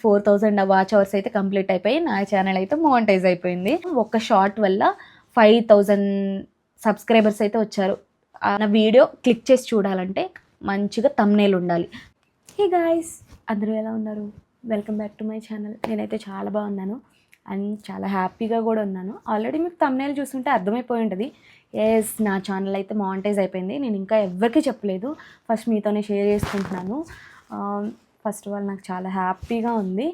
4000 watch hours అయితే complete అయిపోయి నా ఛానల్ అయితే మోనిటైజ్ అయిపోయింది. ఒక షార్ట్ వల్ల 5000 సబ్స్క్రైబర్స్ అయితే వచ్చారు. నా వీడియో క్లిక్ చేసి చూడాలంటే మంచిగా థంబ్నెయిల్ ఉండాలి. హే గాయ్స్, అందరూ ఎలా ఉన్నారు? Welcome back to my channel. నేనైతే చాలా బాగున్నాను అండ్ చాలా హ్యాపీగా కూడా ఉన్నాను. ఆల్రెడీ మీకు థంబ్నెయిల్ చూస్తుంటే అర్థమైపోయి ఉంటుంది. ఎస్, నా ఛానల్ అయితే మానిటైజ్ అయిపోయింది. నేను ఇంకా ఎవరికీ చెప్పలేదు, ఫస్ట్ మీతోనే షేర్ చేసుకుంటున్నాను. ఫస్ట్ ఆఫ్ ఆల్ నాకు చాలా హ్యాపీగా ఉంది.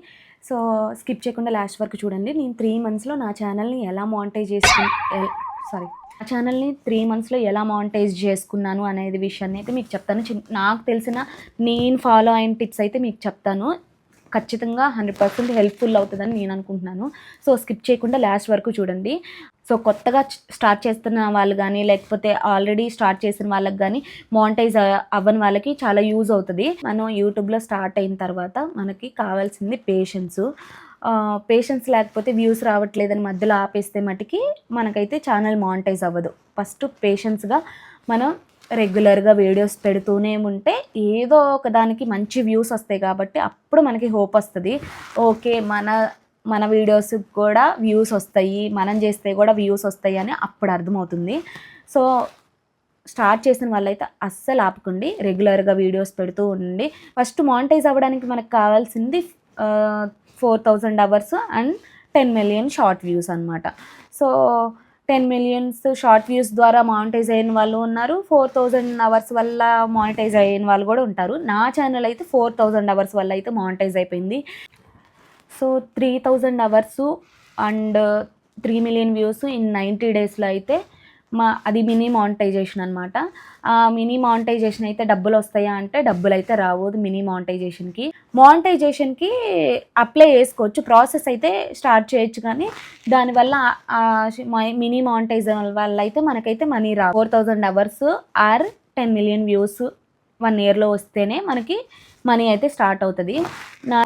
సో స్కిప్ చేయకుండా లాస్ట్ వరకు చూడండి. నేను 3 monthsలో నా ఛానల్ని ఎలా మానిటైజ్ నా ఛానల్ని 3 monthsలో ఎలా మానిటైజ్ చేసుకున్నాను అనేది విషయాన్ని అయితే మీకు చెప్తాను. నాకు తెలిసిన నేను ఫాలో అయిన టిప్స్ అయితే మీకు చెప్తాను. ఖచ్చితంగా 100% హెల్ప్ఫుల్ అవుతుందని నేను అనుకుంటున్నాను. సో స్కిప్ చేయకుండా లాస్ట్ వరకు చూడండి. సో కొత్తగా స్టార్ట్ చేస్తున్న వాళ్ళు కానీ, లేకపోతే ఆల్రెడీ స్టార్ట్ చేసిన వాళ్ళకి కానీ, మానిటైజ్ అవ్వని వాళ్ళకి చాలా యూజ్ అవుతుంది. మనం యూట్యూబ్లో స్టార్ట్ అయిన తర్వాత మనకి కావాల్సింది పేషెన్స్ లేకపోతే వ్యూస్ రావట్లేదని మధ్యలో ఆపేస్తే మటుకి మనకైతే ఛానల్ మానిటైజ్ అవ్వదు. ఫస్ట్ పేషెన్స్గా మనం రెగ్యులర్గా వీడియోస్ పెడుతూనే ఉంటే ఏదో ఒక దానికి మంచి వ్యూస్ వస్తాయి కాబట్టి అప్పుడు మనకి హోప్ వస్తుంది. ఓకే, మన వీడియోస్కి కూడా వ్యూస్ వస్తాయి, మనం చేస్తే కూడా వ్యూస్ వస్తాయి అని అప్పుడు అర్థమవుతుంది. సో స్టార్ట్ చేసిన వాళ్ళైతే అస్సలు ఆపకండి, రెగ్యులర్గా వీడియోస్ పెడుతూ ఉండండి. ఫస్ట్ మానిటైజ్ అవ్వడానికి మనకు కావాల్సింది 4000 hours and 10 million short views అనమాట. సో 10 million షార్ట్ వ్యూస్ ద్వారా మానిటైజ్ అయిన వాళ్ళు ఉన్నారు, 4000 అవర్స్ వల్ల మానిటైజ్ అయిన వాళ్ళు కూడా ఉంటారు. నా ఛానల్ అయితే 4000 అవర్స్ వల్ల అయితే మానిటైజ్ అయిపోయింది. So 3000 hours and 3 million views in 90 daysలో అయితే అది మినీ మానిటైజేషన్ అనమాట. ఆ మినీ మానిటైజేషన్ అయితే డబ్బులు వస్తాయా అంటే డబ్బులు అయితే రావు. మినీ మానిటైజేషన్కి అప్లై చేసుకోవచ్చు, ప్రాసెస్ అయితే స్టార్ట్ చేయొచ్చు, కానీ దానివల్ల మినీ మానిటైజేషన్ వల్ల అయితే మనకైతే money Rao. 4000 hours are 10 million views 1 yearలో వస్తేనే మనకి మనీ అయితే స్టార్ట్ అవుతుంది. నా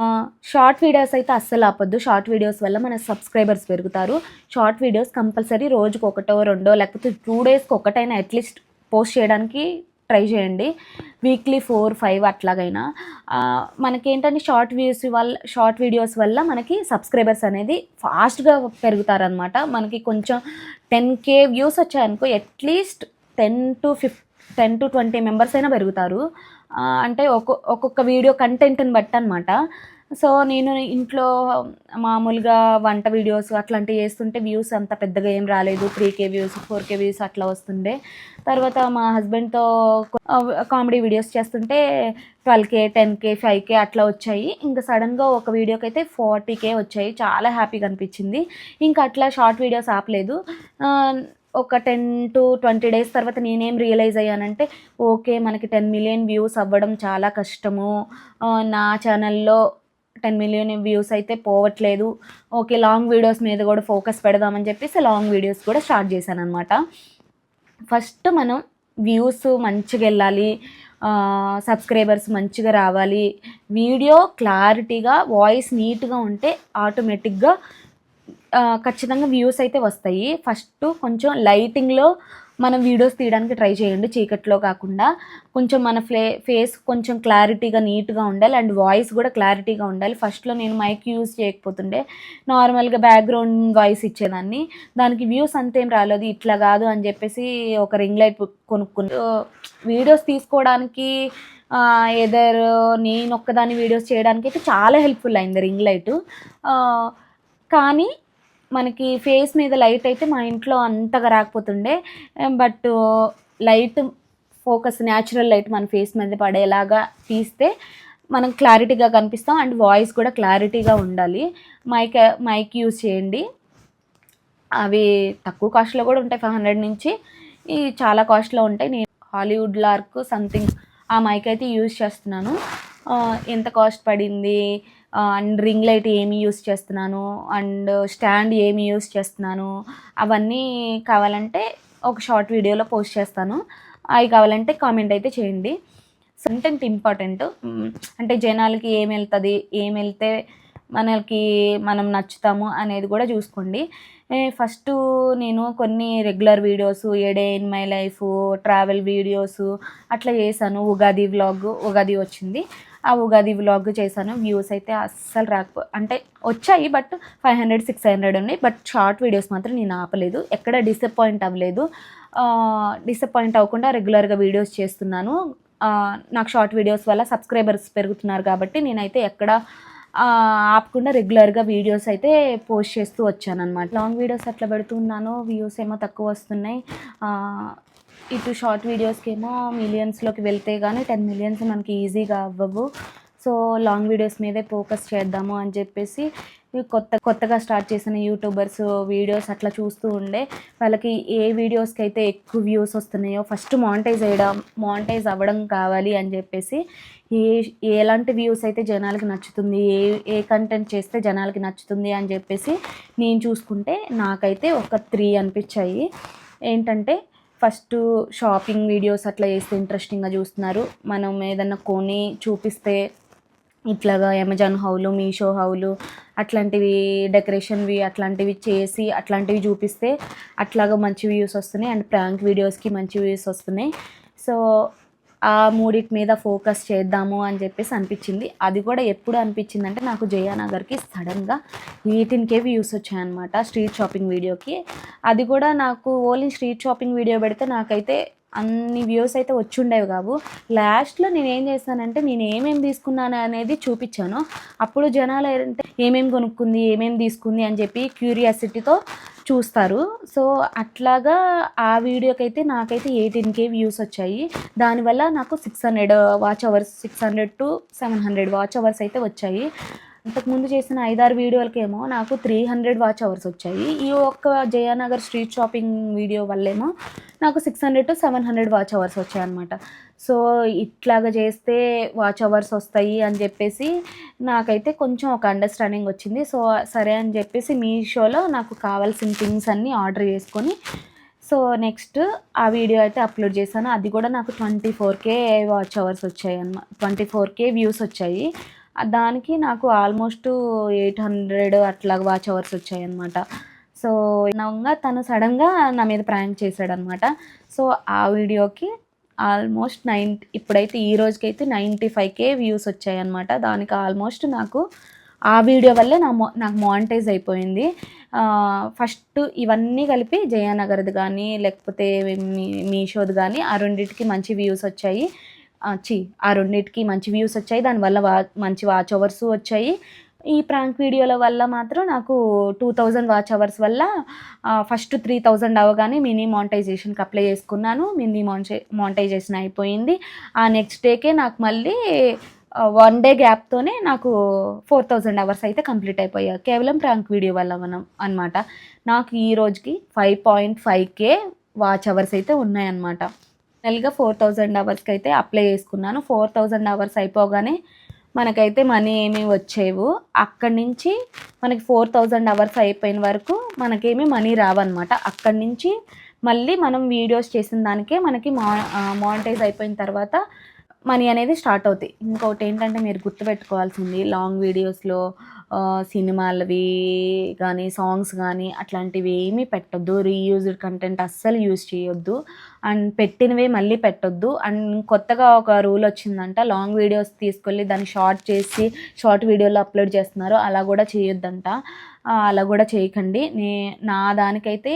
షార్ట్ వీడియోస్ అయితే అస్సలు ఆపొద్దు. షార్ట్ వీడియోస్ వల్ల మన సబ్స్క్రైబర్స్ పెరుగుతారు. షార్ట్ వీడియోస్ కంపల్సరీ రోజుకు 1 or 2 లేకపోతే 2 daysకి ఒకటైనా అట్లీస్ట్ పోస్ట్ చేయడానికి ట్రై చేయండి. వీక్లీ 4-5 అట్లాగైనా. మనకేంటంటే షార్ట్ వీడియోస్ వల్ల మనకి సబ్స్క్రైబర్స్ అనేది ఫాస్ట్గా పెరుగుతారనమాట. మనకి కొంచెం 10K వ్యూస్ వచ్చాయనుకో అట్లీస్ట్ 10 to 20 మెంబర్స్ అయినా పెరుగుతారు. అంటే ఒక్కొక్క వీడియో కంటెంట్ని బట్టి అనమాట. సో నేను ఇంట్లో మామూలుగా వంట వీడియోస్ అట్లాంటివి చేస్తుంటే వ్యూస్ అంత పెద్దగా ఏం రాలేదు. 3K వ్యూస్ 4K వ్యూస్ అట్లా వస్తుండే. తర్వాత మా హస్బెండ్తో కామెడీ వీడియోస్ చేస్తుంటే 12K 10K 5K అట్లా వచ్చాయి. ఇంకా సడన్గా ఒక వీడియోకి అయితే 40K వచ్చాయి. చాలా హ్యాపీగా అనిపించింది. ఇంకా అట్లా షార్ట్ వీడియోస్ ఆపలేదు. ఒక 10 to 20 days తర్వాత నేనేం రియలైజ్ అయ్యానంటే, ఓకే మనకి 10 million వ్యూస్ అవ్వడం చాలా కష్టము, నా ఛానల్లో 10 million వ్యూస్ అయితే పోవట్లేదు. ఓకే, లాంగ్ వీడియోస్ మీద కూడా ఫోకస్ పెడదామని చెప్పేసి లాంగ్ వీడియోస్ కూడా స్టార్ట్ చేశాను అనమాట. ఫస్ట్ మనం వ్యూస్ మంచిగా వెళ్ళాలి, సబ్స్క్రైబర్స్ మంచిగా రావాలి, వీడియో క్లారిటీగా వాయిస్ నీట్గా ఉంటే ఆటోమేటిక్గా ఖచ్చితంగా వ్యూస్ అయితే వస్తాయి. ఫస్ట్ కొంచెం లైటింగ్లో మనం వీడియోస్ తీయడానికి ట్రై చేయండి, చీకట్లో కాకుండా. కొంచెం మన ఫేస్ కొంచెం క్లారిటీగా నీట్గా ఉండాలి అండ్ వాయిస్ కూడా క్లారిటీగా ఉండాలి. ఫస్ట్లో నేను మైక్ యూజ్ చేయకపోతుండే, నార్మల్గా బ్యాక్గ్రౌండ్ వాయిస్ ఇచ్చేదాన్ని. దానికి వ్యూస్ అంతేం రాలేదు. ఇట్లా కాదు అని చెప్పేసి ఒక రింగ్ లైట్ కొనుక్కుని వీడియోస్ తీసుకోవడానికి నేను ఒక్కదాని వీడియోస్ చేయడానికి అయితే చాలా హెల్ప్ఫుల్ అయింది రింగ్ లైట్. కానీ మనకి ఫేస్ మీద లైట్ అయితే మా ఇంట్లో అంతగా రాకపోతుండే. But light focus, natural light మన ఫేస్ మీద పడేలాగా తీస్తే మనం క్లారిటీగా కనిపిస్తాం అండ్ వాయిస్ కూడా క్లారిటీగా ఉండాలి. మైక్ యూజ్ చేయండి. అవి తక్కువ కాస్ట్లో కూడా ఉంటాయి, 500 నుంచి చాలా కాస్ట్లో ఉంటాయి. నేను హాలీవుడ్ లార్క్ సంథింగ్ ఆ మైక్ అయితే యూజ్ చేస్తున్నాను. ఎంత కాస్ట్ పడింది అండ్ రింగ్ లైట్ ఏమి యూస్ చేస్తున్నాను అండ్ స్టాండ్ ఏమి యూస్ చేస్తున్నాను అవన్నీ కావాలంటే ఒక షార్ట్ వీడియోలో పోస్ట్ చేస్తాను. అవి కావాలంటే కామెంట్ అయితే చేయండి. Content important. అంటే జనాలకి ఏం వెళ్తే మనకి మనం నచ్చుతాము అనేది కూడా చూసుకోండి. ఫస్ట్ నేను కొన్ని regular videos, A day in my life, travel videos అట్లా చేశాను. ఉగాది వచ్చింది, ఆ ఉగాది వ్లాగ్ చేశాను. వ్యూస్ అయితే అస్సలు అంటే వచ్చాయి, బట్ 500-600 ఉన్నాయి. బట్ షార్ట్ వీడియోస్ మాత్రం నేను ఆపలేదు, ఎక్కడ డిసప్పాయింట్ అవ్వలేదు. డిసప్పాయింట్ అవ్వకుండా రెగ్యులర్గా వీడియోస్ చేస్తున్నాను. నాకు షార్ట్ వీడియోస్ వల్ల సబ్స్క్రైబర్స్ పెరుగుతున్నారు కాబట్టి నేనైతే ఎక్కడ ఆపకుండా రెగ్యులర్గా వీడియోస్ అయితే పోస్ట్ చేస్తూ వచ్చానన్నమాట. లాంగ్ వీడియోస్ అట్లా పెడుతున్నాను, వ్యూస్ ఏమో తక్కువ వస్తున్నాయి. ఇటు షార్ట్ వీడియోస్కి ఏమో మిలియన్స్లోకి వెళ్తే కానీ 10 మిలియన్స్ మనకి ఈజీగా అవ్వవు. సో లాంగ్ వీడియోస్ మీదే ఫోకస్ చేద్దాము అని చెప్పేసి కొత్తగా స్టార్ట్ చేసిన యూట్యూబర్స్ వీడియోస్ అట్లా చూస్తూ ఉండే వాళ్ళకి ఏ వీడియోస్కి అయితే ఎక్కువ వ్యూస్ వస్తున్నాయో ఫస్ట్ మానిటైజ్ అవ్వడం కావాలి అని చెప్పేసి ఎలాంటి వ్యూస్ అయితే జనాలకి నచ్చుతుంది, ఏ కంటెంట్ చేస్తే జనాలకి నచ్చుతుంది అని చెప్పేసి నేను చూసుకుంటే నాకైతే ఒక 3 అనిపించాయి. ఏంటంటే ఫస్ట్ షాపింగ్ వీడియోస్ అట్లా చేస్తే ఇంట్రెస్టింగ్గా చూస్తున్నారు. మనం ఏదన్నా కొని చూపిస్తే ఇట్లాగా అమెజాన్ హౌలు, మీషో హౌలు అట్లాంటివి డెకరేషన్వి అట్లాంటివి చేసి అట్లాంటివి చూపిస్తే అట్లాగా మంచి వ్యూస్ వస్తున్నాయి. అండ్ ప్రాంక్ వీడియోస్కి మంచి వ్యూస్ వస్తున్నాయి. సో ఆ మూడిటి మీద ఫోకస్ చేద్దాము అని చెప్పేసి అనిపించింది. అది కూడా ఎప్పుడు అనిపించింది అంటే నాకు జయానగర్కి సడన్గా 18K వ్యూస్ వచ్చాయన్నమాట స్ట్రీట్ షాపింగ్ వీడియోకి. అది కూడా నాకు ఓన్లీ స్ట్రీట్ షాపింగ్ వీడియో పెడితే నాకైతే అన్ని వ్యూస్ అయితే వచ్చి ఉండేవి కావు. లాస్ట్లో నేను ఏం చేస్తానంటే నేను ఏమేమి తీసుకున్నాను అనేది చూపించాను. అప్పుడు జనాలు ఏంటంటే ఏమేమి కొనుక్కుంది, ఏమేమి తీసుకుంది అని చెప్పి క్యూరియాసిటీతో చూస్తారు. సో అట్లాగా ఆ వీడియోకి అయితే నాకైతే 18K వ్యూస్ వచ్చాయి. దానివల్ల నాకు 600 watch hours, 600 to 700 watch hours అయితే వచ్చాయి. ఇంతకుముందు చేసిన 5-6 వీడియోలకేమో నాకు 300 వాచ్ అవర్స్ వచ్చాయి. ఈ ఒక్క జయానగర్ స్ట్రీట్ షాపింగ్ వీడియో వల్లేమో నాకు 600 to 700 వాచ్ అవర్స్ వచ్చాయన్నమాట. సో ఇట్లాగా చేస్తే వాచ్ అవర్స్ వస్తాయి అని చెప్పేసి నాకైతే కొంచెం ఒక అండర్స్టాండింగ్ వచ్చింది. సో సరే అని చెప్పేసి మీషోలో నాకు కావాల్సిన థింగ్స్ అన్నీ ఆర్డర్ చేసుకొని సో నెక్స్ట్ ఆ వీడియో అయితే అప్లోడ్ చేశాను. అది కూడా నాకు 24K వాచ్ అవర్స్ వచ్చాయి అన్నమాట, 24K వ్యూస్ వచ్చాయి. దానికి నాకు ఆల్మోస్ట్ 800 అట్లా వాచ్ అవర్స్ వచ్చాయి అన్నమాట. సో తను సడన్గా నా మీద ప్రాంక్ చేశాడనమాట. సో ఆ వీడియోకి ఆల్మోస్ట్ ఇప్పుడైతే ఈ రోజుకైతే 95K వ్యూస్ వచ్చాయన్నమాట. దానికి ఆల్మోస్ట్ నాకు ఆ వీడియో వల్లే నాకు మానిటైజ్ అయిపోయింది. ఫస్ట్ ఇవన్నీ కలిపి జయానగర్ది కానీ లేకపోతే మీషోది కానీ ఆ రెండింటికి మంచి వ్యూస్ వచ్చాయి. ఆ రెండింటికి మంచి వ్యూస్ వచ్చాయి, దానివల్ల మంచి వాచ్ అవర్స్ వచ్చాయి. ఈ ప్రాంక్ వీడియోల వల్ల మాత్రం నాకు 2000 వాచ్ అవర్స్ వల్ల ఫస్ట్ 3000 అవ్వగానే మినీ మానిటైజేషన్కి అప్లై చేసుకున్నాను. మినీ మానిటైజేషన్ అయిపోయింది. ఆ నెక్స్ట్ డేకే నాకు మళ్ళీ 1 డే గ్యాప్తోనే నాకు 4000 అవర్స్ అయితే కంప్లీట్ అయిపోయాయి కేవలం ప్రాంక్ వీడియో వల్ల అనమాట. నాకు ఈ రోజుకి 5.5K వాచ్ అవర్స్ అయితే ఉన్నాయన్నమాట. ఫైనల్గా 4000 అవర్స్కి అయితే అప్లై చేసుకున్నాను. 4000 అవర్స్ అయిపోగానే మనకైతే మనీ ఏమీ వచ్చేవు. అక్కడి నుంచి మనకి 4000 అవర్స్ అయిపోయిన వరకు మనకేమీ మనీ రావన్నమాట. అక్కడి నుంచి మళ్ళీ మనం వీడియోస్ చేసిన దానికే మనకి మానిటైజ్ అయిపోయిన తర్వాత మనీ అనేది స్టార్ట్ అవుతాయి. ఇంకొకటి ఏంటంటే మీరు గుర్తుపెట్టుకోవాల్సింది, లాంగ్ వీడియోస్లో సినిమాలవి కానీ సాంగ్స్ కానీ అట్లాంటివి ఏమీ పెట్టొద్దు. రీయూజ్డ్ కంటెంట్ అస్సలు యూజ్ చేయొద్దు. అండ్ పెట్టినవే మళ్ళీ పెట్టొద్దు. అండ్ కొత్తగా ఒక రూల్ వచ్చిందంట, లాంగ్ వీడియోస్ తీసుకెళ్ళి దాన్ని షార్ట్ వీడియోలో అప్లోడ్ చేస్తున్నారు, అలా కూడా చేయొద్దంట. అలా కూడా చేయకండి. నా దానికైతే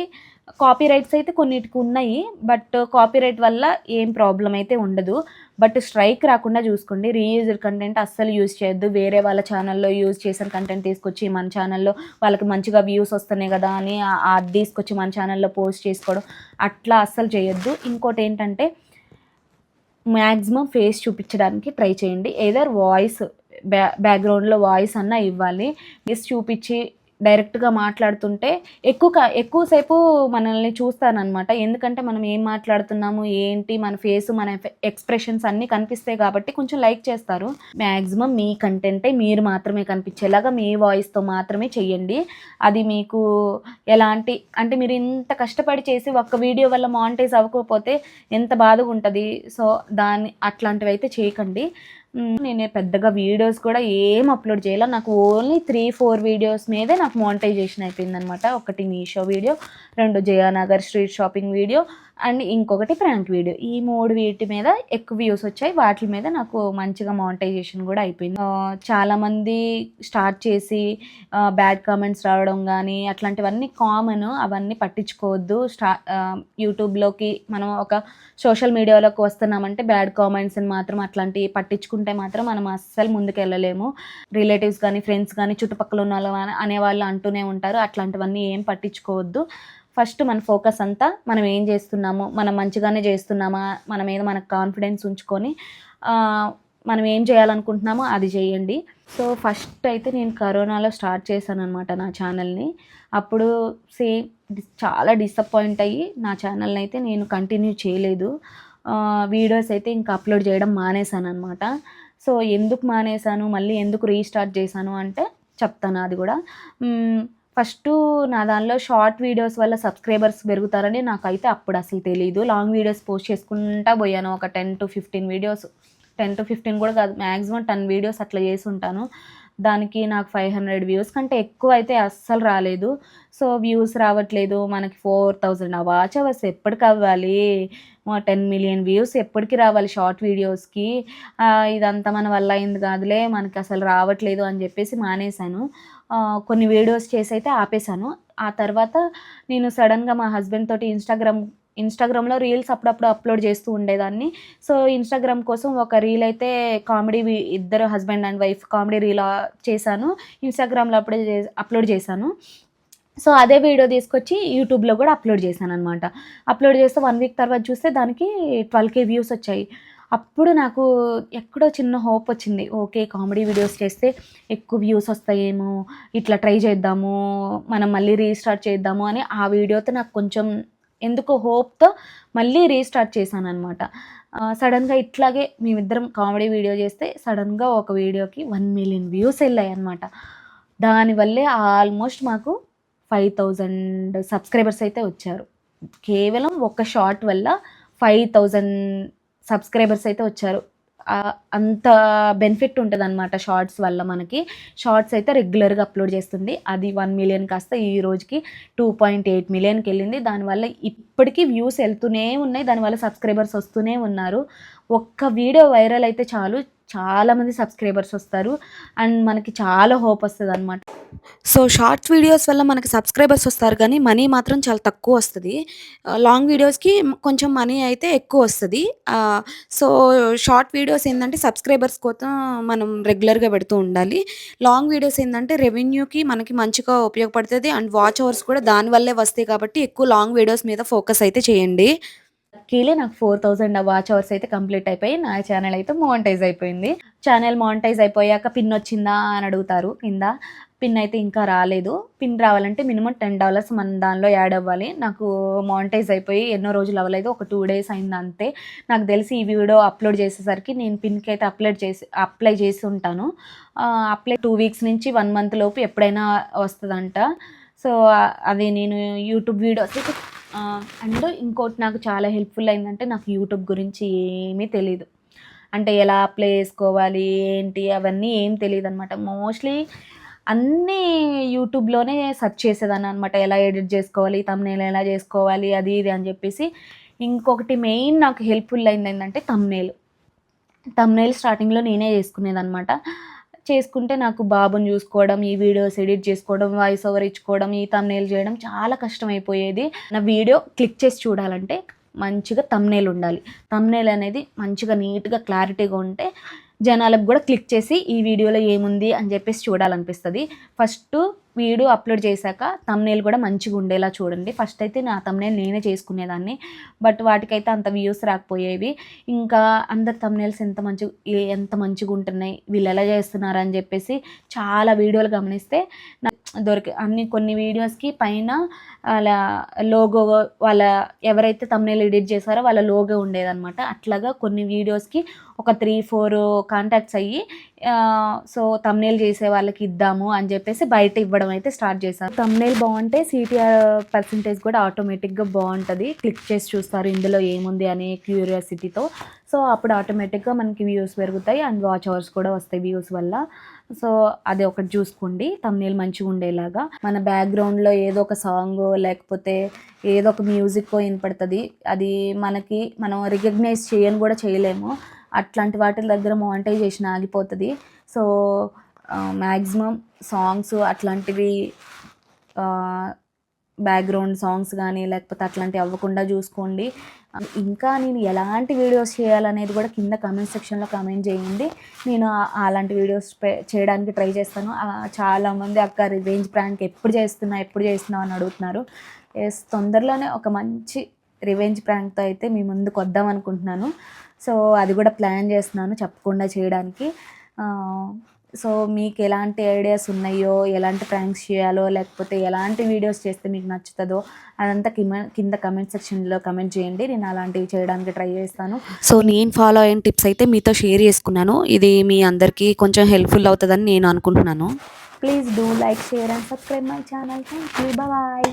కాపీరైట్స్ అయితే కొన్నిటికి ఉన్నాయి, బట్ కాపీరైట్ వల్ల ఏం ప్రాబ్లం అయితే ఉండదు. బట్ స్ట్రైక్ రాకుండా చూసుకోండి. రీయూజ్డ్ కంటెంట్ అస్సలు యూజ్ చేయొద్దు. వేరే వాళ్ళ ఛానల్లో యూజ్ చేసిన కంటెంట్ తీసుకొచ్చి మన ఛానల్లో వాళ్ళకి మంచిగా వ్యూస్ వస్తున్నాయి కదా అని అది తీసుకొచ్చి మన ఛానల్లో పోస్ట్ చేసుకోవడం అట్లా అస్సలు చేయొద్దు. ఇంకోటి ఏంటంటే మ్యాక్సిమం ఫేస్ చూపించడానికి ట్రై చేయండి. ఏదర్ వాయిస్ బ్యాక్గ్రౌండ్లో వాయిస్ అన్నా ఇవ్వాలి. ఫేస్ చూపించి డైరెక్ట్గా మాట్లాడుతుంటే ఎక్కువసేపు మనల్ని చూస్తానన్నమాట. ఎందుకంటే మనం ఏం మాట్లాడుతున్నాము ఏంటి మన ఫేస్ మన ఎక్స్ప్రెషన్స్ అన్నీ కనిపిస్తాయి కాబట్టి కొంచెం లైక్ చేస్తారు. మ్యాక్సిమం మీ కంటెంటే మీరు మాత్రమే కనిపించేలాగా మీ వాయిస్తో మాత్రమే చెయ్యండి. అది మీకు ఎలాంటి అంటే మీరు ఇంత కష్టపడి చేసి ఒక్క వీడియో వల్ల మానిటైజ్ అవ్వకపోతే ఎంత బాధగా ఉంటుంది. సో అట్లాంటివి అయితే చేయకండి. నేను పెద్దగా వీడియోస్ కూడా ఏం అప్లోడ్ చేయాలి. నాకు ఓన్లీ 3-4 వీడియోస్ మీదే నాకు మానిటైజేషన్ అయిపోయిందనమాట. ఒకటి Meesho video, 2 Jayanagar street shopping video and ఇంకొకటి ప్రాంక్ వీడియో. ఈ 3 వీటి మీద ఎక్కువ వ్యూస్ వచ్చాయి. వాటి మీద నాకు మంచిగా మానిటైజేషన్ కూడా అయిపోయింది. చాలామంది స్టార్ట్ చేసి బ్యాడ్ కామెంట్స్ రావడం కానీ అట్లాంటివన్నీ కామన్. అవన్నీ పట్టించుకోవద్దు. యూట్యూబ్లోకి మనం ఒక సోషల్ మీడియాలోకి వస్తున్నామంటే బ్యాడ్ కామెంట్స్ని మాత్రం అట్లాంటివి పట్టించుకుంటే మాత్రం మనం అస్సలు ముందుకు వెళ్ళలేము. రిలేటివ్స్ కానీ ఫ్రెండ్స్ కానీ చుట్టుపక్కల ఉన్న వాళ్ళు అనేవాళ్ళు అంటూనే ఉంటారు. అట్లాంటివన్నీ ఏం పట్టించుకోవద్దు. ఫస్ట్ మన ఫోకస్ అంతా మనం ఏం చేస్తున్నాము, మనం మంచిగానే చేస్తున్నామా, మన మీద మనకు కాన్ఫిడెన్స్ ఉంచుకొని మనం ఏం చేయాలనుకుంటున్నామో అది చేయండి. సో ఫస్ట్ అయితే నేను కరోనాలో స్టార్ట్ చేశాను అనమాట నా ఛానల్ని. అప్పుడు చాలా డిసప్పాయింట్ అయ్యి నా ఛానల్ని అయితే నేను కంటిన్యూ చేయలేదు. వీడియోస్ అయితే ఇంకా అప్లోడ్ చేయడం మానేశాను అనమాట. సో ఎందుకు మానేశాను, మళ్ళీ ఎందుకు రీస్టార్ట్ చేశాను అంటే చెప్తాను అది కూడా. ఫస్టు నా దానిలో షార్ట్ వీడియోస్ వల్ల సబ్స్క్రైబర్స్ పెరుగుతారని నాకైతే అప్పుడు అసలు తెలీదు. లాంగ్ వీడియోస్ పోస్ట్ చేసుకుంటా పోయాను. ఒక 10-15 వీడియోస్, 10-15 కూడా కాదు, మ్యాక్సిమం 10 వీడియోస్ అట్లా చేసి ఉంటాను. దానికి నాకు 500 వ్యూస్ కంటే ఎక్కువ అయితే అస్సలు రాలేదు. సో వ్యూస్ రావట్లేదు, మనకి 4000 వాచ్ అవర్స్ ఎప్పటికి అవ్వాలి, 10 మిలియన్ వ్యూస్ ఎప్పటికి రావాలి షార్ట్ వీడియోస్కి, ఇదంతా మన వల్ల అయింది కాదులే, మనకి అసలు రావట్లేదు అని చెప్పేసి మానేశాను. కొన్ని వీడియోస్ చేసి అయితే ఆపేశాను. ఆ తర్వాత నేను సడన్గా మా హస్బెండ్ తోటి ఇన్స్టాగ్రామ్లో రీల్స్ అప్పుడప్పుడు అప్లోడ్ చేస్తూ ఉండేదాన్ని. సో ఇన్స్టాగ్రామ్ కోసం ఒక రీల్ అయితే కామెడీ, ఇద్దరు husband and wife comedy reel చేశాను. ఇన్స్టాగ్రామ్లో అప్లోడ్ చేశాను. సో అదే వీడియో తీసుకొచ్చి యూట్యూబ్లో కూడా అప్లోడ్ చేశాను అనమాట. అప్లోడ్ చేస్తే 1 వీక్ తర్వాత చూస్తే దానికి 12K వ్యూస్ వచ్చాయి. అప్పుడు నాకు ఎక్కడో చిన్న హోప్ వచ్చింది. ఓకే, కామెడీ వీడియోస్ చేస్తే ఎక్కువ వ్యూస్ వస్తాయేమో, ఇట్లా ట్రై చేద్దాము, మనం మళ్ళీ రీస్టార్ట్ చేద్దాము అని ఆ వీడియోతో నాకు కొంచెం ఎందుకో హోప్తో మళ్ళీ రీస్టార్ట్ చేశాను అనమాట. సడన్గా ఇట్లాగే మేమిద్దరం కామెడీ వీడియో చేస్తే సడన్గా ఒక వీడియోకి 1 మిలియన్ వ్యూస్ వెళ్ళాయి అనమాట. దానివల్లే ఆల్మోస్ట్ మాకు 5000 సబ్స్క్రైబర్స్ అయితే వచ్చారు. కేవలం ఒక షార్ట్ వల్ల 5000 సబ్స్క్రైబర్స్ అయితే వచ్చారు. అంత బెనిఫిట్ ఉంటుంది అనమాట షార్ట్స్ వల్ల. మనకి షార్ట్స్ అయితే రెగ్యులర్గా అప్లోడ్ చేస్తుంది. అది 1 మిలియన్ కాస్త ఈ రోజుకి 2.8 మిలియన్కి వెళ్ళింది. దానివల్ల ఇప్పటికీ వ్యూస్ వెళ్తూనే ఉన్నాయి, దానివల్ల సబ్స్క్రైబర్స్ వస్తూనే ఉన్నారు. ఒక్క వీడియో వైరల్ అయితే చాలు, చాలామంది సబ్స్క్రైబర్స్ వస్తారు అండ్ మనకి చాలా హోప్ వస్తుంది అనమాట. సో షార్ట్స్ వీడియోస్ వల్ల మనకి సబ్స్క్రైబర్స్ వస్తారు కానీ మనీ మాత్రం చాలా తక్కువ వస్తుంది. లాంగ్ వీడియోస్కి కొంచెం మనీ అయితే ఎక్కువ వస్తుంది. సో షార్ట్ వీడియోస్ ఏంటంటే సబ్స్క్రైబర్స్ కోసం మనం రెగ్యులర్గా పెడుతూ ఉండాలి. లాంగ్ వీడియోస్ ఏంటంటే రెవెన్యూకి మనకి మంచిగా ఉపయోగపడుతుంది అండ్ వాచ్ అవర్స్ కూడా దానివల్లే వస్తాయి. కాబట్టి ఎక్కువ లాంగ్ వీడియోస్ మీద ఫోకస్ అయితే చేయండి. లక్కీలీ నాకు 4000 వాచ్ అవర్స్ అయితే కంప్లీట్ అయిపోయి నా ఛానల్ అయితే మానిటైజ్ అయిపోయింది. ఛానల్ మానిటైజ్ అయిపోయాక పిన్ వచ్చిందా అని అడుగుతారు కింద. పిన్ అయితే ఇంకా రాలేదు. పిన్ రావాలంటే మినిమం $10 మన దానిలో యాడ్ అవ్వాలి. నాకు మానిటైజ్ అయిపోయి ఎన్నో రోజులు అవ్వలేదు, ఒక 2 డేస్ అయింది అంతే. నాకు తెలిసి ఈ వీడియో అప్లోడ్ చేసేసరికి నేను పిన్కి అయితే అప్లై చేసి ఉంటాను. 2 వీక్స్ నుంచి 1 మంత్ లోపు ఎప్పుడైనా వస్తుందంట. సో అది నేను యూట్యూబ్ వీడియోస్ అయితే అండ్ ఇంకోటి నాకు చాలా హెల్ప్ఫుల్ అయిందంటే, నాకు యూట్యూబ్ గురించి ఏమీ తెలీదు. అంటే ఎలా అప్లై చేసుకోవాలి ఏంటి అవన్నీ ఏం తెలియదు అనమాట. మోస్ట్లీ అన్నీ యూట్యూబ్లోనే సెర్చ్ చేసేదాన్ని అనమాట. ఎలా ఎడిట్ చేసుకోవాలి, థంబ్నెయిల్ ఎలా చేసుకోవాలి, అది ఇది అని చెప్పేసి. ఇంకొకటి మెయిన్ నాకు హెల్ప్ఫుల్ అయింది ఏంటంటే థంబ్నెయిల్ స్టార్టింగ్లో నేనే చేసుకునేదనమాట. చేసుకుంటే నాకు బాబుని చూసుకోవడం, ఈ వీడియోస్ ఎడిట్ చేసుకోవడం, వాయిస్ ఓవర్ ఇచ్చుకోవడం, ఈ థంబ్నెయిల్ చేయడం చాలా కష్టమైపోయేది. నా వీడియో క్లిక్ చేసి చూడాలంటే మంచిగా థంబ్నెయిల్ ఉండాలి. థంబ్నెయిల్ అనేది మంచిగా నీట్గా క్లారిటీగా ఉంటే జనాలకు కూడా క్లిక్ చేసి ఈ వీడియోలో ఏముంది అని చెప్పేసి చూడాలనిపిస్తుంది. ఫస్ట్ వీడియో అప్లోడ్ చేశాక థంబ్నెయిల్ కూడా మంచిగా ఉండేలా చూడండి. ఫస్ట్ అయితే నా థంబ్నెయిల్ నేనే చేసుకునేదాన్ని, బట్ వాటికైతే అంత వ్యూస్ రాకపోయేవి. ఇంకా అందరు థంబ్నెయిల్స్ ఎంత మంచిగా ఉంటున్నాయి, వీళ్ళు ఎలా చేస్తున్నారు అని చెప్పేసి చాలా వీడియోలు గమనిస్తే కొన్ని వీడియోస్కి పైన అలా లోగో, వాళ్ళ ఎవరైతే థంబ్నెయిల్ ఎడిట్ చేశారో వాళ్ళ లోగో ఉండేదన్నమాట. అట్లాగా కొన్ని వీడియోస్కి ఒక 3-4 కాంటాక్ట్స్ అయ్యి సో తమ్నేల్ చేసే వాళ్ళకి ఇద్దాము అని చెప్పేసి బయట ఇవ్వడం అయితే స్టార్ట్ చేశాను. తమ్నేల్ బాగుంటే సిటిఆర్ పర్సంటేజ్ కూడా ఆటోమేటిక్గా బాగుంటుంది. క్లిక్ చేసి చూస్తారు ఇందులో ఏముంది అనే క్యూరియాసిటీతో. సో అప్పుడు ఆటోమేటిక్గా మనకి వ్యూస్ పెరుగుతాయి అండ్ వాచ్ అవర్స్ కూడా వస్తాయి వ్యూస్ వల్ల. సో అది ఒకటి చూసుకోండి, తమ్నేల్ మంచిగా ఉండేలాగా. మన బ్యాక్గ్రౌండ్లో ఏదో ఒక సాంగ్ లేకపోతే ఏదో ఒక మ్యూజిక్ వినపడుతుంది, అది మనం రికగ్నైజ్ చేయని కూడా చేయలేము. అట్లాంటి వాటి దగ్గర మానిటైజేషన్ ఆగిపోతుంది. సో మ్యాక్సిమం సాంగ్స్ అట్లాంటివి బ్యాక్గ్రౌండ్ సాంగ్స్ కానీ లేకపోతే అట్లాంటివి అవ్వకుండా చూసుకోండి. ఇంకా నేను ఎలాంటి వీడియోస్ చేయాలనేది కూడా కింద కామెంట్ సెక్షన్లో కామెంట్ చేయండి. నేను అలాంటి వీడియోస్ చేయడానికి ట్రై చేస్తాను. చాలామంది అక్క రివెంజ్ ప్రాంక్ ఎప్పుడు చేస్తున్నావు అని అడుగుతున్నారు. తొందరలోనే ఒక మంచి రివెంజ్ ప్రాంక్తో అయితే మీ ముందుకు వద్దాం అనుకుంటున్నాను. సో అది కూడా ప్లాన్ చేస్తున్నాను చెప్పకుండా చేయడానికి. సో మీకు ఎలాంటి ఐడియాస్ ఉన్నాయో, ఎలాంటి ప్రాంక్స్ చేయాలో లేకపోతే ఎలాంటి వీడియోస్ చేస్తే మీకు నచ్చుతుందో అదంతా కింద కమెంట్ సెక్షన్లో కమెంట్ చేయండి. నేను అలాంటివి చేయడానికి ట్రై చేస్తాను. సో నేను ఫాలో అయిన టిప్స్ అయితే మీతో షేర్ చేసుకున్నాను. ఇది మీ అందరికీ కొంచెం హెల్ప్ఫుల్ అవుతుందని నేను అనుకుంటున్నాను. Please do like, share and subscribe my channel. Thank you, bye.